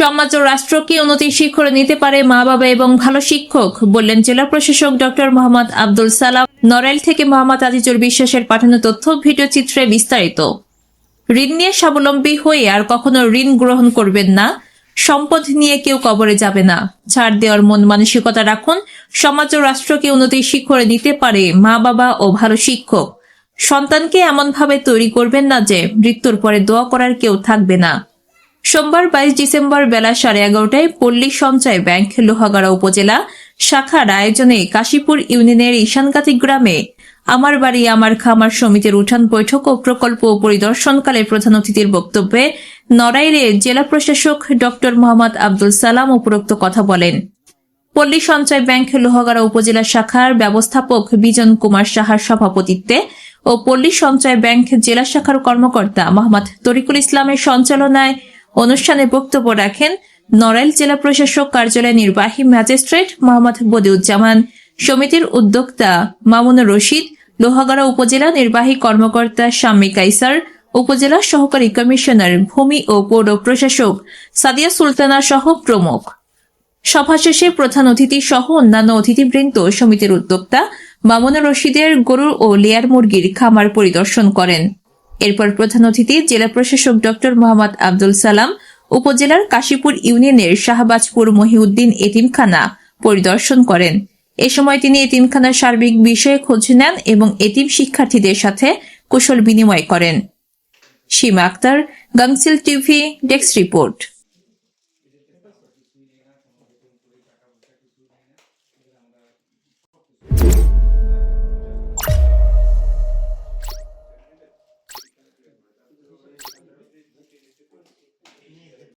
সমাজ ও রাষ্ট্রকে উন্নতির শিখরে নিতে পারে মা বাবা এবং ভালো শিক্ষক, বললেন জেলা প্রশাসক ডক্টর মোহাম্মদ আব্দুল সালাম। নড়াইল থেকে মোহাম্মদ আজিজুর বিশ্বাসের পাঠানো তথ্য ভিডিও চিত্রে বিস্তারিত। ঋণ নিয়ে স্বাবলম্বী হয়ে আর কখনো ঋণ গ্রহণ করবেন না। সম্পদ নিয়ে কেউ কবরে যাবে না। ছাড় দেওয়ার মন মানসিকতা রাখুন। সমাজ ও রাষ্ট্রকে উন্নতির শিখরে নিতে পারে মা বাবা ও ভালো শিক্ষক। সন্তানকে এমনভাবে তৈরি করবেন না যে মৃত্যুর পরে দোয়া করার কেউ থাকবে না। সোমবার 22 ডিসেম্বর বেলা 11:30টায় পল্লী সঞ্চয় ব্যাংক লোহাগাড়া উপজেলা শাখার আয়োজনে কাশীপুর ইউনিয়নের ঈশানগাতি গ্রামে আমার বাড়ি আমার খামার সমিতির উঠান বৈঠক ও প্রকল্প পরিদর্শনকালে প্রধান অতিথির বক্তব্যে নড়াইলের জেলা প্রশাসক ডক্টর মোহাম্মদ আব্দুল সালাম উপরোক্ত কথা বলেন। পল্লী সঞ্চয় ব্যাংক লোহাগাড়া উপজেলা শাখার ব্যবস্থাপক বিজন কুমার সাহার সভাপতিত্বে ও পল্লী সঞ্চয় ব্যাংক জেলা শাখার কর্মকর্তা মোহাম্মদ তরিকুল ইসলামের সঞ্চালনায় অনুষ্ঠানে বক্তব্য রাখেন নড়াইল জেলা প্রশাসক কার্যালয়ের নির্বাহী ম্যাজিস্ট্রেট মোহাম্মদ বদিউজ্জামান, সমিতির উদ্যোক্তা মামুনুর রশিদ, লোহাগাড়া উপজেলা নির্বাহী কর্মকর্তা শাম্মী কাইসার, উপজেলা সহকারী কমিশনার ভূমি ও পৌর প্রশাসক সাদিয়া সুলতানা সহ প্রমুখ। সভা শেষে প্রধান অতিথি সহ অন্যান্য অতিথিবৃন্দ সমিতির উদ্যোক্তা মামুনুর রশিদের গরু ও লেয়ার মুরগির খামার পরিদর্শন করেন। এরপর প্রধান অতিথি জেলা প্রশাসক ডক্টর মোহাম্মদ আব্দুল সালাম উপজেলার কাশীপুর ইউনিয়নের শাহবাজপুর মহিউদ্দিন এতিমখানা পরিদর্শন করেন। এ সময় তিনি এতিমখানার সার্বিক বিষয়ে খোঁজ নেন এবং এতিম শিক্ষার্থীদের সাথে কুশল বিনিময় করেন। সীমা আক্তার, গাংচিল টিভি, ডেস্ক রিপোর্ট।